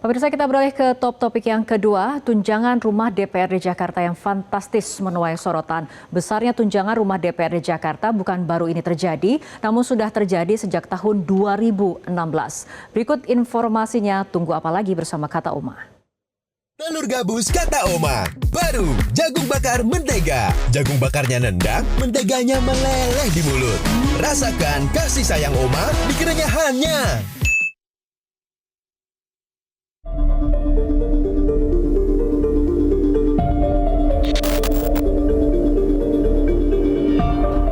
Pemirsa, kita beralih ke topik yang kedua, tunjangan rumah DPRD Jakarta yang fantastis menuai sorotan. Besarnya tunjangan rumah DPRD Jakarta bukan baru ini terjadi, namun sudah terjadi sejak tahun 2016. Berikut informasinya, tunggu apa lagi bersama Kata Oma. Telur gabus Kata Oma, baru jagung bakar mentega. Jagung bakarnya nendang, menteganya meleleh di mulut. Rasakan kasih sayang Oma di kerenyahannya.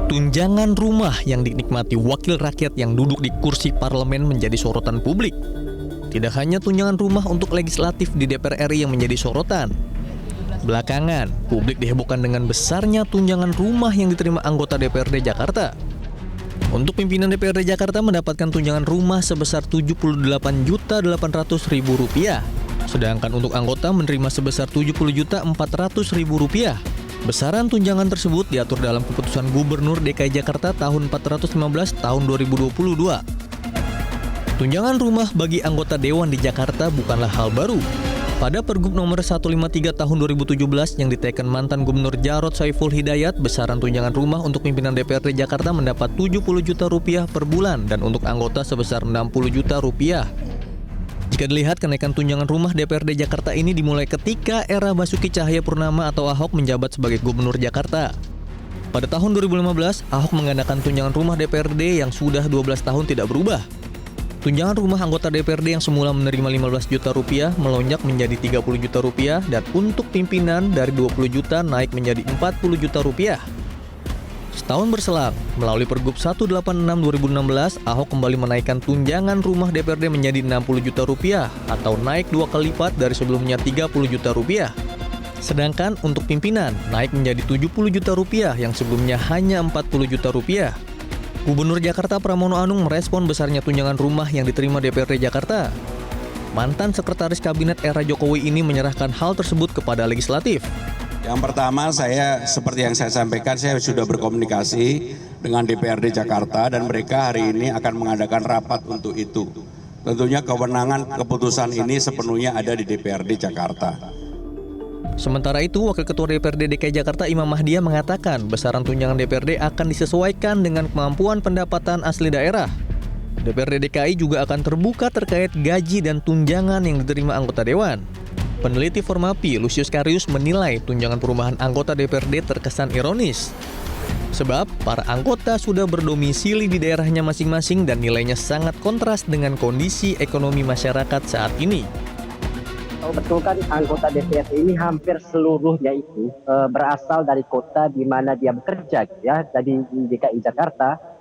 Tunjangan rumah yang dinikmati wakil rakyat yang duduk di kursi parlemen menjadi sorotan publik. Tidak hanya tunjangan rumah untuk legislatif di DPR RI yang menjadi sorotan. Belakangan, publik dihebohkan dengan besarnya tunjangan rumah yang diterima anggota DPRD Jakarta. Untuk pimpinan DPRD Jakarta mendapatkan tunjangan rumah sebesar Rp78.800.000, sedangkan untuk anggota menerima sebesar Rp70.400.000. Besaran tunjangan tersebut diatur dalam keputusan Gubernur DKI Jakarta tahun 415 tahun 2022. Tunjangan rumah bagi anggota dewan di Jakarta bukanlah hal baru. Pada Pergub nomor 153 tahun 2017 yang diteken mantan Gubernur Jarod Saiful Hidayat, besaran tunjangan rumah untuk pimpinan DPRD Jakarta mendapat Rp70 juta per bulan dan untuk anggota sebesar Rp60 juta. Jika dilihat, kenaikan tunjangan rumah DPRD Jakarta ini dimulai ketika era Basuki Cahayapurnama atau Ahok menjabat sebagai Gubernur Jakarta. Pada tahun 2015, Ahok menggandakan tunjangan rumah DPRD yang sudah 12 tahun tidak berubah. Tunjangan rumah anggota DPRD yang semula menerima Rp15 juta melonjak menjadi Rp30 juta dan untuk pimpinan dari Rp20 juta naik menjadi Rp40 juta. Setahun berselang, melalui Pergub 186/2016, Ahok kembali menaikkan tunjangan rumah DPRD menjadi Rp60 juta atau naik 2 kali lipat dari sebelumnya Rp30 juta. Sedangkan untuk pimpinan naik menjadi Rp70 juta yang sebelumnya hanya Rp40 juta. Gubernur Jakarta Pramono Anung merespon besarnya tunjangan rumah yang diterima DPRD Jakarta. Mantan Sekretaris Kabinet era Jokowi ini menyerahkan hal tersebut kepada legislatif. Yang pertama, seperti yang saya sampaikan, saya sudah berkomunikasi dengan DPRD Jakarta dan mereka hari ini akan mengadakan rapat untuk itu. Tentunya kewenangan keputusan ini sepenuhnya ada di DPRD Jakarta. Sementara itu, Wakil Ketua DPRD DKI Jakarta Imam Mahdia mengatakan besaran tunjangan DPRD akan disesuaikan dengan kemampuan pendapatan asli daerah. DPRD DKI juga akan terbuka terkait gaji dan tunjangan yang diterima anggota dewan. Peneliti Formapi, Lucius Karius, menilai tunjangan perumahan anggota DPRD terkesan ironis. Sebab para anggota sudah berdomisili di daerahnya masing-masing dan nilainya sangat kontras dengan kondisi ekonomi masyarakat saat ini. Betul kan, anggota DPRD ini hampir seluruhnya itu berasal dari kota di mana dia bekerja, ya, dari DKI Jakarta.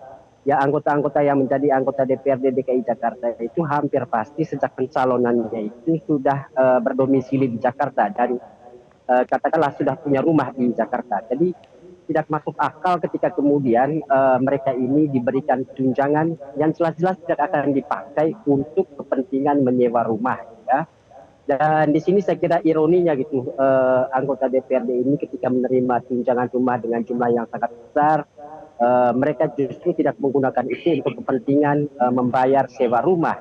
Ya, anggota-anggota yang menjadi anggota DPRD DKI Jakarta itu hampir pasti sejak pencalonannya itu sudah berdomisili di Jakarta dan katakanlah sudah punya rumah di Jakarta. Jadi tidak masuk akal ketika kemudian mereka ini diberikan tunjangan yang jelas-jelas tidak akan dipakai untuk kepentingan menyewa rumah, ya. Dan di sini saya kira ironinya gitu, anggota DPRD ini ketika menerima tunjangan rumah dengan jumlah yang sangat besar, mereka justru tidak menggunakan itu untuk kepentingan membayar sewa rumah.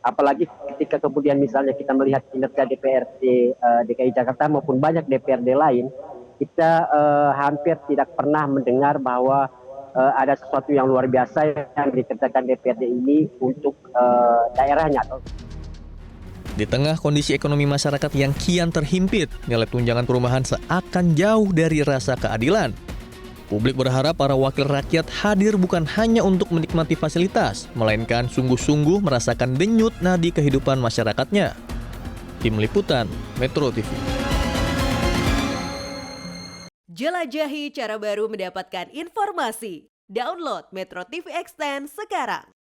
Apalagi ketika kemudian misalnya kita melihat kinerja DPRD DKI Jakarta maupun banyak DPRD lain, kita hampir tidak pernah mendengar bahwa ada sesuatu yang luar biasa yang dikerjakan DPRD ini untuk daerahnya. Di tengah kondisi ekonomi masyarakat yang kian terhimpit, nilai tunjangan perumahan seakan jauh dari rasa keadilan. Publik berharap para wakil rakyat hadir bukan hanya untuk menikmati fasilitas, melainkan sungguh-sungguh merasakan denyut nadi kehidupan masyarakatnya. Tim Liputan, Metro TV. Jelajahi cara baru mendapatkan informasi. Download Metro TV Extend sekarang.